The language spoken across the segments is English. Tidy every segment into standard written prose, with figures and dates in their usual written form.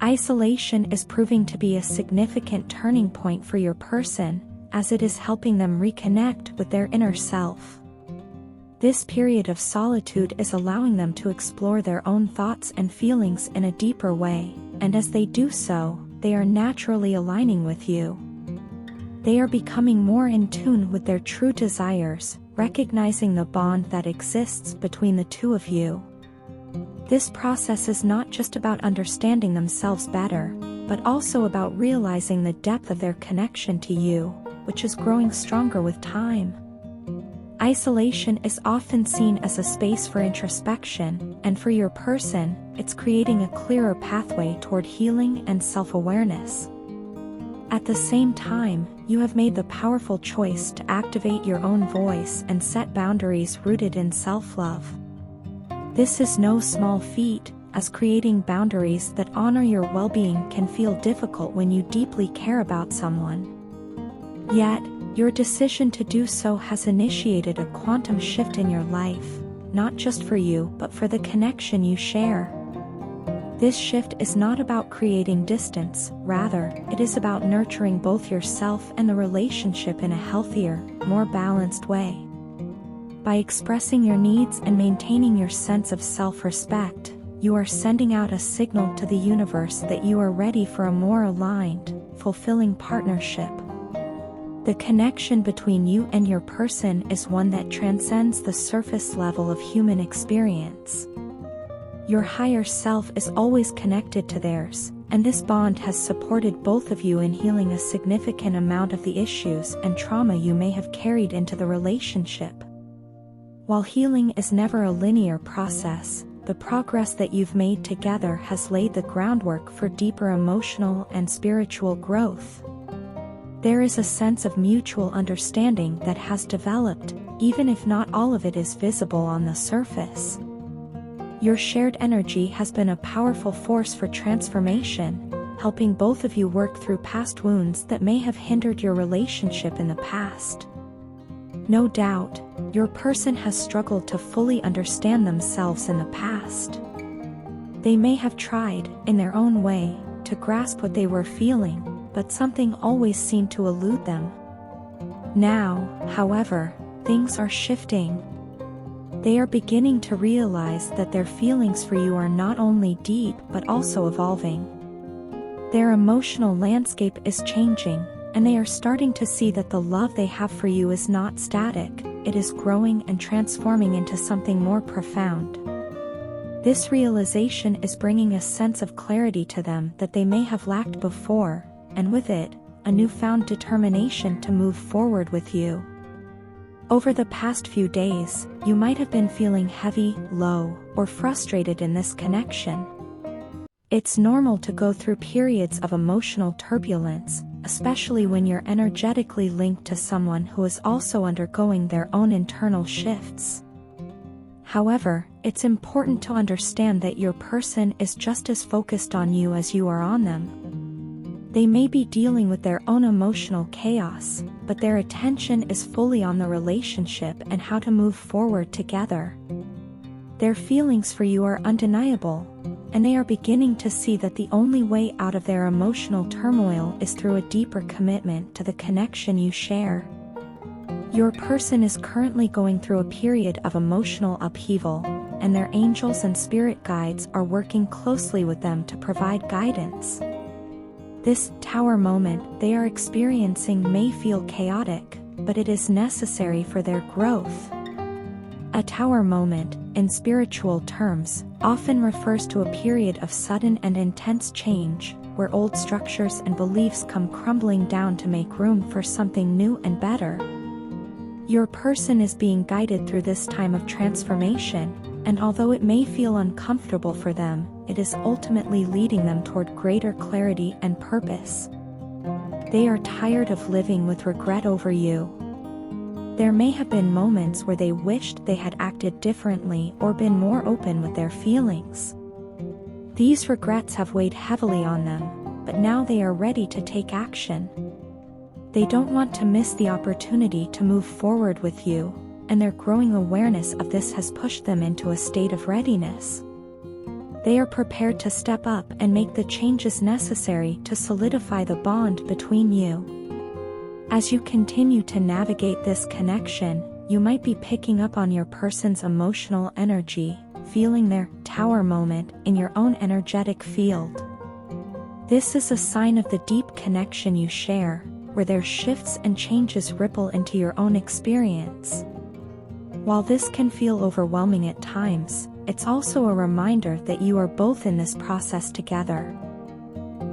Isolation is proving to be a significant turning point for your person, as it is helping them reconnect with their inner self. This period of solitude is allowing them to explore their own thoughts and feelings in a deeper way, and as they do so, they are naturally aligning with you. They are becoming more in tune with their true desires, recognizing the bond that exists between the two of you. This process is not just about understanding themselves better, but also about realizing the depth of their connection to you, which is growing stronger with time. Isolation is often seen as a space for introspection, and for your person, it's creating a clearer pathway toward healing and self-awareness. At the same time, you have made the powerful choice to activate your own voice and set boundaries rooted in self-love. This is no small feat, as creating boundaries that honor your well-being can feel difficult when you deeply care about someone. Yet, your decision to do so has initiated a quantum shift in your life, not just for you but for the connection you share. This shift is not about creating distance, rather, it is about nurturing both yourself and the relationship in a healthier, more balanced way. By expressing your needs and maintaining your sense of self-respect, you are sending out a signal to the universe that you are ready for a more aligned, fulfilling partnership. The connection between you and your person is one that transcends the surface level of human experience. Your higher self is always connected to theirs, and this bond has supported both of you in healing a significant amount of the issues and trauma you may have carried into the relationship. While healing is never a linear process, the progress that you've made together has laid the groundwork for deeper emotional and spiritual growth. There is a sense of mutual understanding that has developed, even if not all of it is visible on the surface. Your shared energy has been a powerful force for transformation, helping both of you work through past wounds that may have hindered your relationship in the past. No doubt, your person has struggled to fully understand themselves in the past. They may have tried, in their own way, to grasp what they were feeling, but something always seemed to elude them. Now, however, things are shifting. They are beginning to realize that their feelings for you are not only deep but also evolving. Their emotional landscape is changing, and they are starting to see that the love they have for you is not static, it is growing and transforming into something more profound. This realization is bringing a sense of clarity to them that they may have lacked before, and with it, a newfound determination to move forward with you. Over the past few days, you might have been feeling heavy, low, or frustrated in this connection. It's normal to go through periods of emotional turbulence, especially when you're energetically linked to someone who is also undergoing their own internal shifts. However, it's important to understand that your person is just as focused on you as you are on them. They may be dealing with their own emotional chaos, but their attention is fully on the relationship and how to move forward together. Their feelings for you are undeniable, and they are beginning to see that the only way out of their emotional turmoil is through a deeper commitment to the connection you share. Your person is currently going through a period of emotional upheaval, and their angels and spirit guides are working closely with them to provide guidance. This tower moment they are experiencing may feel chaotic, but it is necessary for their growth. A tower moment, in spiritual terms, often refers to a period of sudden and intense change, where old structures and beliefs come crumbling down to make room for something new and better. Your person is being guided through this time of transformation, and although it may feel uncomfortable for them, it is ultimately leading them toward greater clarity and purpose. They are tired of living with regret over you. There may have been moments where they wished they had acted differently or been more open with their feelings. These regrets have weighed heavily on them, but now they are ready to take action. They don't want to miss the opportunity to move forward with you, and their growing awareness of this has pushed them into a state of readiness. They are prepared to step up and make the changes necessary to solidify the bond between you. As you continue to navigate this connection, you might be picking up on your person's emotional energy, feeling their tower moment in your own energetic field. This is a sign of the deep connection you share, where their shifts and changes ripple into your own experience. While this can feel overwhelming at times, it's also a reminder that you are both in this process together.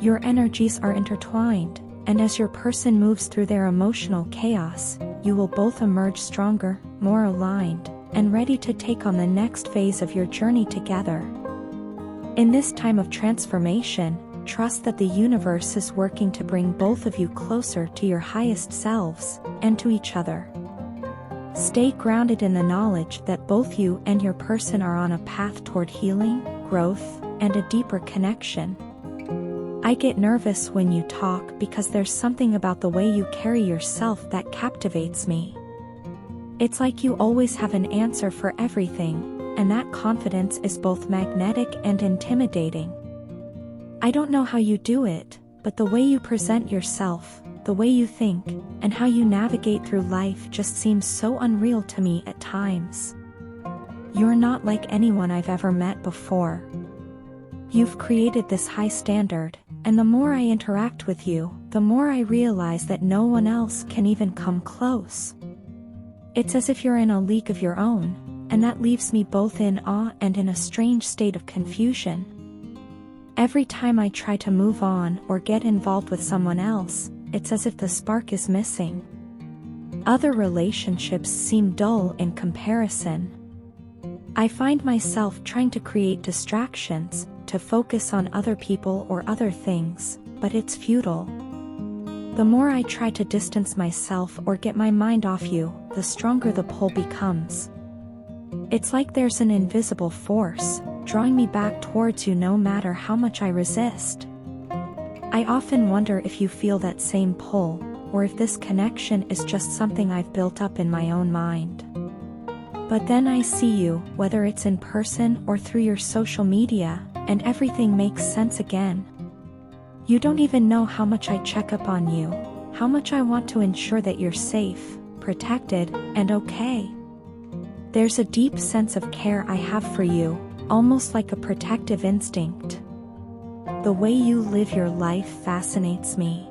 Your energies are intertwined, and as your person moves through their emotional chaos, you will both emerge stronger, more aligned, and ready to take on the next phase of your journey together. In this time of transformation, trust that the universe is working to bring both of you closer to your highest selves, and to each other. Stay grounded in the knowledge that both you and your person are on a path toward healing, growth, and a deeper connection. I get nervous when you talk because there's something about the way you carry yourself that captivates me. It's like you always have an answer for everything, and that confidence is both magnetic and intimidating. I don't know how you do it, but the way you present yourself, the way you think, and how you navigate through life just seems so unreal to me at times. You're not like anyone I've ever met before. You've created this high standard, and the more I interact with you, the more I realize that no one else can even come close. It's as if you're in a league of your own, and that leaves me both in awe and in a strange state of confusion. Every time I try to move on or get involved with someone else, it's as if the spark is missing. Other relationships seem dull in comparison. I find myself trying to create distractions, to focus on other people or other things, but it's futile. The more I try to distance myself or get my mind off you, the stronger the pull becomes. It's like there's an invisible force, drawing me back towards you no matter how much I resist. I often wonder if you feel that same pull, or if this connection is just something I've built up in my own mind. But then I see you, whether it's in person or through your social media, and everything makes sense again. You don't even know how much I check up on you, how much I want to ensure that you're safe, protected, and okay. There's a deep sense of care I have for you, almost like a protective instinct. The way you live your life fascinates me.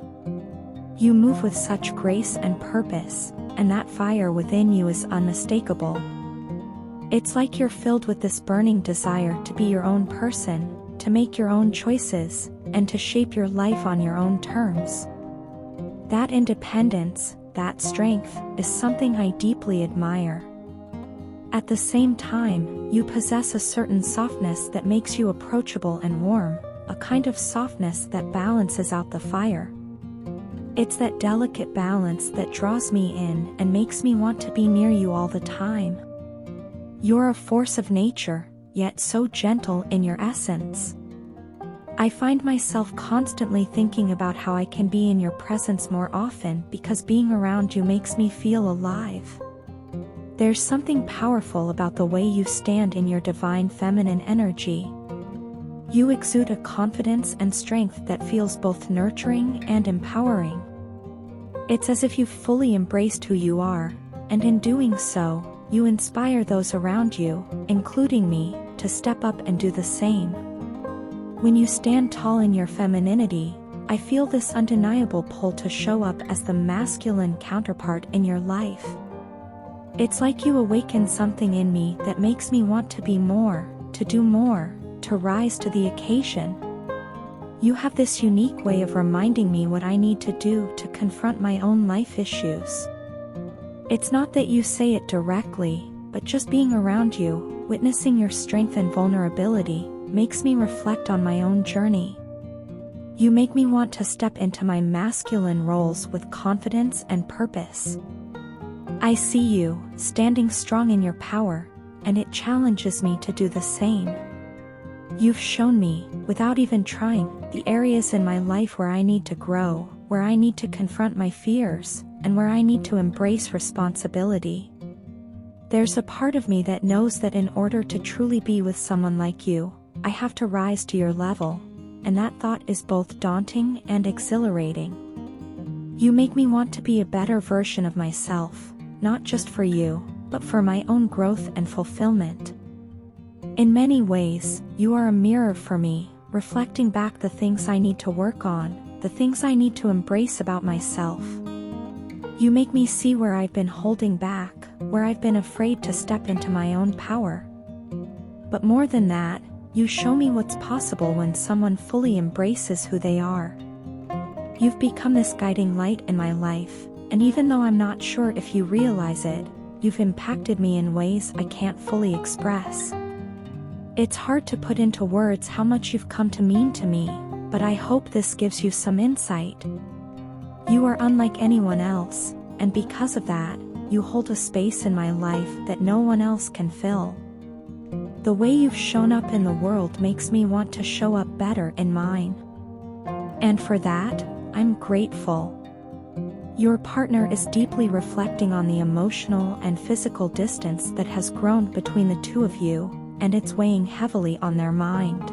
You move with such grace and purpose, and that fire within you is unmistakable. It's like you're filled with this burning desire to be your own person, to make your own choices, and to shape your life on your own terms. That independence, that strength, is something I deeply admire. At the same time, you possess a certain softness that makes you approachable and warm, a kind of softness that balances out the fire. It's that delicate balance that draws me in and makes me want to be near you all the time. You're a force of nature, yet so gentle in your essence. I find myself constantly thinking about how I can be in your presence more often because being around you makes me feel alive. There's something powerful about the way you stand in your divine feminine energy. You exude a confidence and strength that feels both nurturing and empowering. It's as if you've fully embraced who you are, and in doing so, you inspire those around you, including me, to step up and do the same. When you stand tall in your femininity, I feel this undeniable pull to show up as the masculine counterpart in your life. It's like you awaken something in me that makes me want to be more, to do more, to rise to the occasion. You have this unique way of reminding me what I need to do to confront my own life issues. It's not that you say it directly, but just being around you, witnessing your strength and vulnerability, makes me reflect on my own journey. You make me want to step into my masculine roles with confidence and purpose. I see you, standing strong in your power, and it challenges me to do the same. You've shown me, without even trying, the areas in my life where I need to grow, where I need to confront my fears, and where I need to embrace responsibility. There's a part of me that knows that in order to truly be with someone like you, I have to rise to your level, and that thought is both daunting and exhilarating. You make me want to be a better version of myself, not just for you, but for my own growth and fulfillment. In many ways, you are a mirror for me, reflecting back the things I need to work on, the things I need to embrace about myself. You make me see where I've been holding back, where I've been afraid to step into my own power. But more than that, you show me what's possible when someone fully embraces who they are. You've become this guiding light in my life, and even though I'm not sure if you realize it, you've impacted me in ways I can't fully express. It's hard to put into words how much you've come to mean to me, but I hope this gives you some insight. You are unlike anyone else, and because of that, you hold a space in my life that no one else can fill. The way you've shown up in the world makes me want to show up better in mine. And for that, I'm grateful. Your partner is deeply reflecting on the emotional and physical distance that has grown between the two of you, and it's weighing heavily on their mind.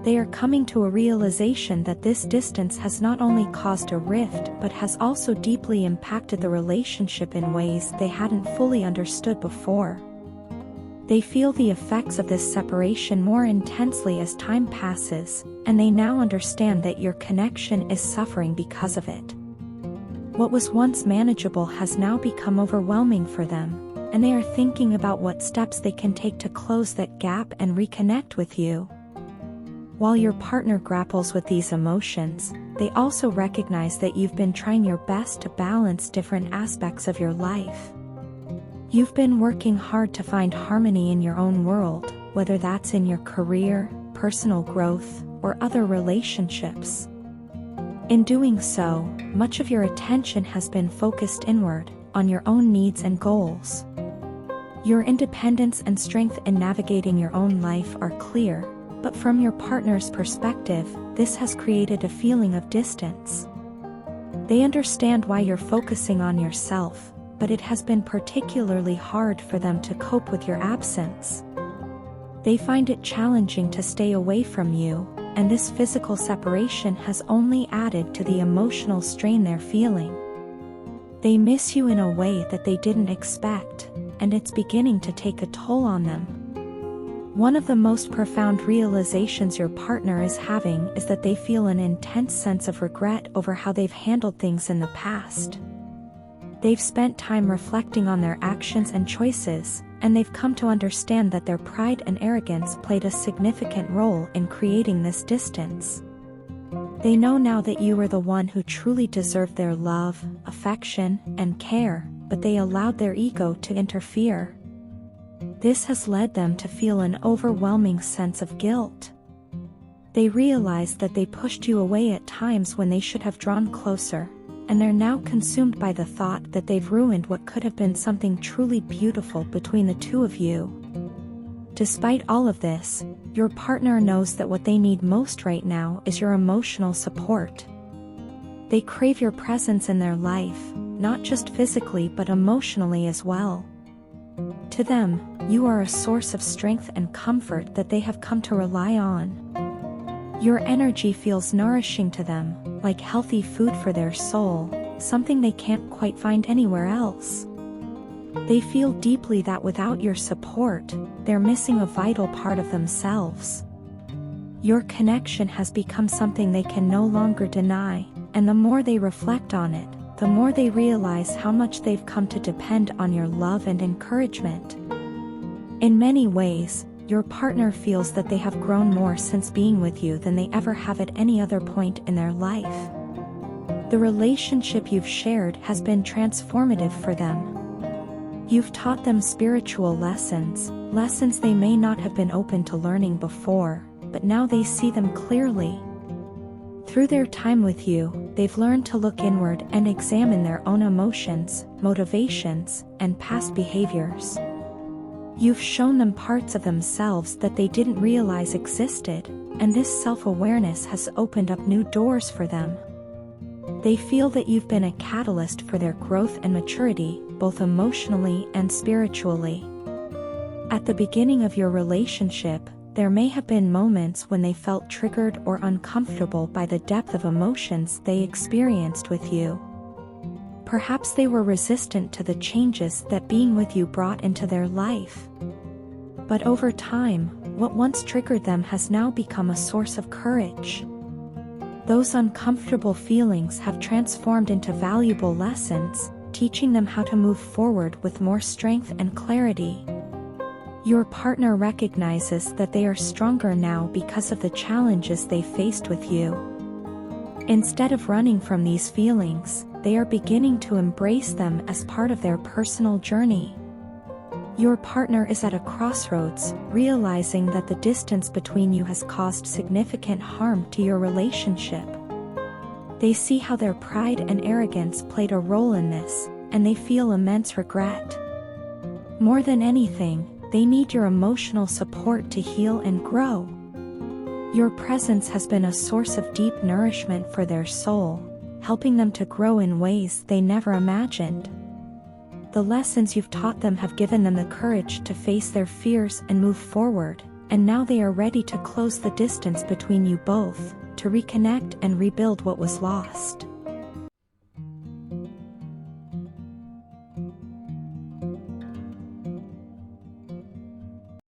They are coming to a realization that this distance has not only caused a rift but has also deeply impacted the relationship in ways they hadn't fully understood before. They feel the effects of this separation more intensely as time passes, and they now understand that your connection is suffering because of it. What was once manageable has now become overwhelming for them, and they are thinking about what steps they can take to close that gap and reconnect with you. While your partner grapples with these emotions, they also recognize that you've been trying your best to balance different aspects of your life. You've been working hard to find harmony in your own world, whether that's in your career, personal growth, or other relationships. In doing so, much of your attention has been focused inward, on your own needs and goals. Your independence and strength in navigating your own life are clear, but from your partner's perspective, this has created a feeling of distance. They understand why you're focusing on yourself, but it has been particularly hard for them to cope with your absence. They find it challenging to stay away from you, and this physical separation has only added to the emotional strain they're feeling. They miss you in a way that they didn't expect, and it's beginning to take a toll on them. One of the most profound realizations your partner is having is that they feel an intense sense of regret over how they've handled things in the past. They've spent time reflecting on their actions and choices, and they've come to understand that their pride and arrogance played a significant role in creating this distance. They know now that you were the one who truly deserved their love, affection, and care, but they allowed their ego to interfere. This has led them to feel an overwhelming sense of guilt. They realize that they pushed you away at times when they should have drawn closer, and they're now consumed by the thought that they've ruined what could have been something truly beautiful between the two of you. Despite all of this, your partner knows that what they need most right now is your emotional support. They crave your presence in their life, not just physically but emotionally as well. To them, you are a source of strength and comfort that they have come to rely on. Your energy feels nourishing to them, like healthy food for their soul, something they can't quite find anywhere else. They feel deeply that without your support, they're missing a vital part of themselves. Your connection has become something they can no longer deny, and the more they reflect on it, the more they realize how much they've come to depend on your love and encouragement. In many ways, your partner feels that they have grown more since being with you than they ever have at any other point in their life. The relationship you've shared has been transformative for them. You've taught them spiritual lessons, lessons they may not have been open to learning before, but now they see them clearly. Through their time with you, they've learned to look inward and examine their own emotions, motivations, and past behaviors. You've shown them parts of themselves that they didn't realize existed, and this self-awareness has opened up new doors for them. They feel that you've been a catalyst for their growth and maturity, both emotionally and spiritually. At the beginning of your relationship, there may have been moments when they felt triggered or uncomfortable by the depth of emotions they experienced with you. Perhaps they were resistant to the changes that being with you brought into their life. But over time, what once triggered them has now become a source of courage. Those uncomfortable feelings have transformed into valuable lessons, teaching them how to move forward with more strength and clarity. Your partner recognizes that they are stronger now because of the challenges they faced with you. Instead of running from these feelings, they are beginning to embrace them as part of their personal journey. Your partner is at a crossroads, realizing that the distance between you has caused significant harm to your relationship. They see how their pride and arrogance played a role in this, and they feel immense regret. More than anything, they need your emotional support to heal and grow. Your presence has been a source of deep nourishment for their soul, helping them to grow in ways they never imagined. The lessons you've taught them have given them the courage to face their fears and move forward, and now they are ready to close the distance between you both, to reconnect and rebuild what was lost.